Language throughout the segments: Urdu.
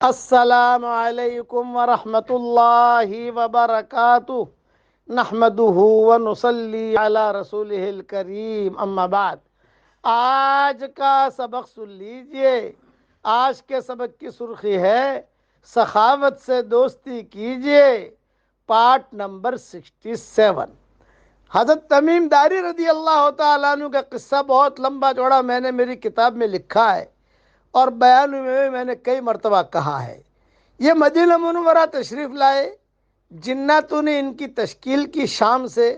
السلام علیکم ورحمۃ اللہ وبرکاتہ نحمدہ ونصلی علی رسولہ الکریم اما بعد۔ آج کا سبق سن لیجئے۔ آج کے سبق کی سرخی ہے سخاوت سے دوستی کیجئے، پارٹ نمبر 67۔ حضرت تمیم داری رضی اللہ تعالیٰ عنہ کا قصہ بہت لمبا چوڑا میں نے میری کتاب میں لکھا ہے اور بیان میں میں نے کئی مرتبہ کہا ہے۔ یہ مدینہ منورہ تشریف لائے، جناتوں نے ان کی تشکیل کی شام سے،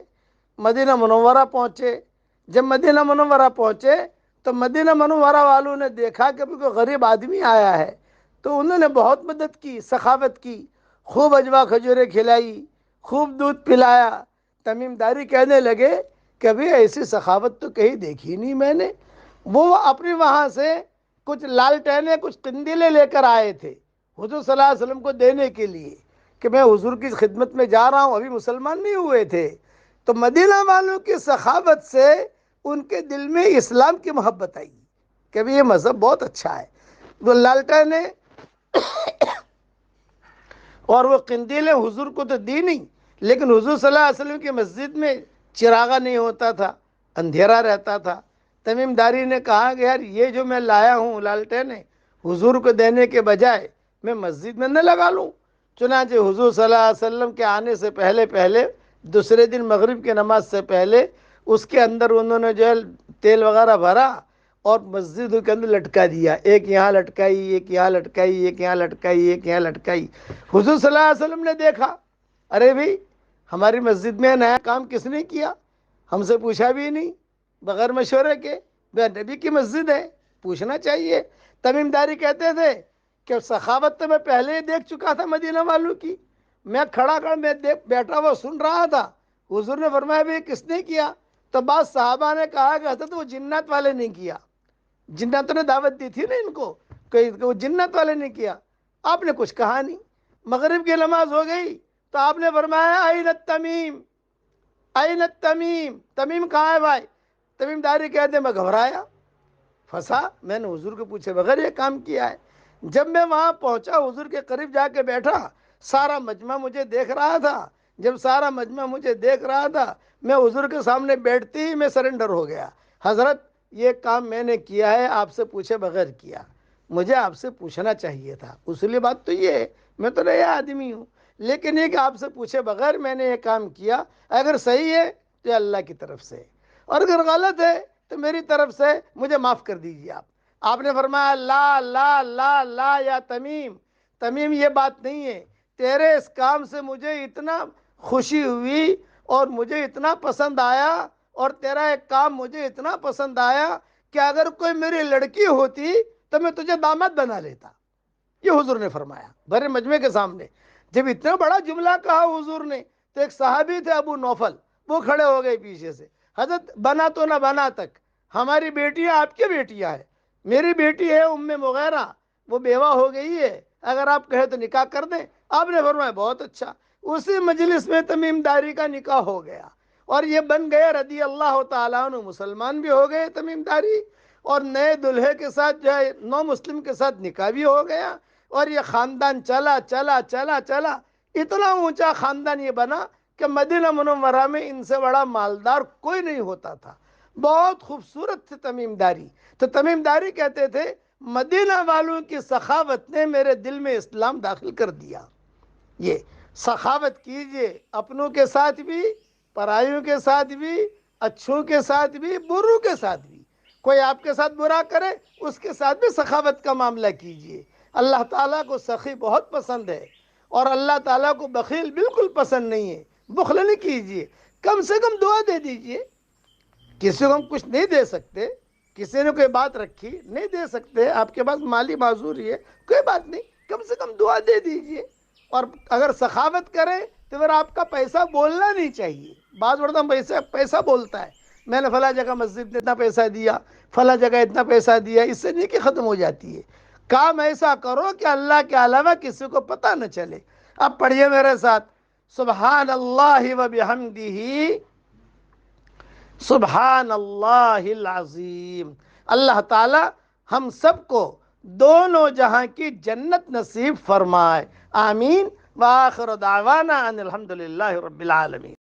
مدینہ منورہ پہنچے۔ جب مدینہ منورہ پہنچے تو مدینہ منورہ والوں نے دیکھا کہ کوئی غریب آدمی آیا ہے، تو انہوں نے بہت مدد کی، سخاوت کی، خوب اجوا کھجوریں کھلائی، خوب دودھ پلایا۔ تمیم داری کہنے لگے کہ ابھی ایسی سخاوت تو کہیں دیکھی نہیں میں نے۔ وہ اپنی وہاں سے کچھ لالٹینیں، کچھ قندیلیں لے کر آئے تھے حضور صلی اللہ علیہ وسلم کو دینے کے لیے کہ میں حضور کی خدمت میں جا رہا ہوں، ابھی مسلمان نہیں ہوئے تھے۔ تو مدینہ والوں کی سخاوت سے ان کے دل میں اسلام کی محبت آئی کہ ابھی یہ مذہب بہت اچھا ہے۔ وہ لالٹینیں اور وہ قندیلیں حضور کو تو دی نہیں، لیکن حضور صلی اللہ علیہ وسلم کی مسجد میں چراغا نہیں ہوتا تھا، اندھیرا رہتا تھا۔ تمیم داری نے کہا کہ یار یہ جو میں لایا ہوں لالٹینیں، حضور کو دینے کے بجائے میں مسجد میں نہ لگا لوں۔ چنانچہ حضور صلی اللہ علیہ وسلم کے آنے سے پہلے دوسرے دن مغرب کی نماز سے پہلے اس کے اندر انہوں نے جو ہے تیل وغیرہ بھرا اور مسجد کے اندر لٹکا دیا، ایک یہاں لٹکائی، ایک یہاں لٹکائی، ایک یہاں لٹکائی، ایک یہاں لٹکائی۔ حضور صلی اللہ علیہ وسلم نے دیکھا، ارے بھائی ہماری مسجد میں نیا کام کس نے کیا؟ ہم سے پوچھا بھی نہیں، بغیر مشورے کے۔ نبی کی مسجد ہے، پوچھنا چاہیے۔ تمیم داری کہتے تھے کہ سخاوت تو میں پہلے ہی دیکھ چکا تھا مدینہ والوں کی، میں کھڑا میں بیٹھا ہوا سن رہا تھا۔ حضور نے فرمایا بھی کس نے کیا؟ تو بعض صحابہ نے کہا کہ حضرت وہ جنات والے نے کیا، جناتوں نے دعوت دی تھی نا ان کو، کہ وہ جنات والے نے کیا۔ آپ نے کچھ کہا نہیں۔ مغرب کی نماز ہو گئی تو آپ نے فرمایا این التمیم، این التمیم، تمیم کہاں ہے بھائی؟ تمیم داری کہتے میں گھبرایا، پھنسا، میں نے حضور کو پوچھے بغیر یہ کام کیا ہے۔ جب میں وہاں پہنچا، حضور کے قریب جا کے بیٹھا، سارا مجمع مجھے دیکھ رہا تھا۔ جب سارا مجمع مجھے دیکھ رہا تھا، میں حضور کے سامنے بیٹھتی ہی میں سرنڈر ہو گیا۔ حضرت یہ کام میں نے کیا ہے، آپ سے پوچھے بغیر کیا، مجھے آپ سے پوچھنا چاہیے تھا۔ اصولی بات تو یہ ہے، میں تو نیا آدمی ہوں، لیکن یہ کہ آپ سے پوچھے بغیر میں نے یہ کام کیا، اگر صحیح ہے تو یہ اللہ کی طرف سے، اور اگر غلط ہے تو میری طرف سے مجھے معاف کر دیجیے۔ آپ نے فرمایا لا لا لا لا یا تمیم، تمیم یہ بات نہیں ہے، تیرے اس کام سے مجھے اتنا خوشی ہوئی اور مجھے اتنا پسند آیا، اور تیرا ایک کام مجھے اتنا پسند آیا کہ اگر کوئی میری لڑکی ہوتی تو میں تجھے داماد بنا لیتا۔ یہ حضور نے فرمایا بھرے مجمع کے سامنے۔ جب اتنا بڑا جملہ کہا حضور نے تو ایک صحابی تھے ابو نوفل، وہ کھڑے ہو گئے پیچھے سے، حضرت بنا تو نہ بنا تک ہماری بیٹیاں آپ کی بیٹیاں ہیں، میری بیٹی ہے ام مغیرہ، وہ بیوہ ہو گئی ہے، اگر آپ کہیں تو نکاح کر دیں۔ آپ نے فرمایا بہت اچھا۔ اسی مجلس میں تمیم داری کا نکاح ہو گیا اور یہ بن گیا رضی اللہ تعالیٰ عنہ، مسلمان بھی ہو گئے تمیم داری، اور نئے دلہے کے ساتھ جو ہے نو مسلم کے ساتھ نکاح بھی ہو گیا، اور یہ خاندان چلا چلا چلا چلا، اتنا اونچا خاندان یہ بنا کہ مدینہ منورہ میں ان سے بڑا مالدار کوئی نہیں ہوتا تھا۔ بہت خوبصورت تھے تمیم داری۔ تو تمیم داری کہتے تھے مدینہ والوں کی سخاوت نے میرے دل میں اسلام داخل کر دیا۔ یہ سخاوت کیجئے، اپنوں کے ساتھ بھی، پرائیوں کے ساتھ بھی، اچھوں کے ساتھ بھی، بروں کے ساتھ بھی۔ کوئی آپ کے ساتھ برا کرے اس کے ساتھ بھی سخاوت کا معاملہ کیجئے۔ اللہ تعالیٰ کو سخی بہت پسند ہے، اور اللہ تعالیٰ کو بخیل بالکل پسند نہیں ہے۔ بخل نہیں کیجئے، کم سے کم دعا دے دیجئے۔ کسی کو ہم کچھ نہیں دے سکتے، کسی نے کوئی بات رکھی نہیں دے سکتے، آپ کے پاس مالی معذوری ہے، کوئی بات نہیں، کم سے کم دعا دے دیجئے۔ اور اگر سخاوت کریں تو پھر آپ کا پیسہ بولنا نہیں چاہیے۔ بعض مرتبہ پیسہ بولتا ہے، میں نے فلاں جگہ مسجد میں اتنا پیسہ دیا، فلاں جگہ اتنا پیسہ دیا، اس سے نیکی ختم ہو جاتی ہے۔ کام ایسا کرو کہ اللہ کے علاوہ کسی کو پتہ نہ چلے۔ اب پڑھیے میرے ساتھ، سبحان اللہ و بحمدہ، سبحان اللہ العظیم۔ اللہ تعالی ہم سب کو دونوں جہاں کی جنت نصیب فرمائے، آمین۔ وآخر دعوانا ان الحمدللہ رب العالمین۔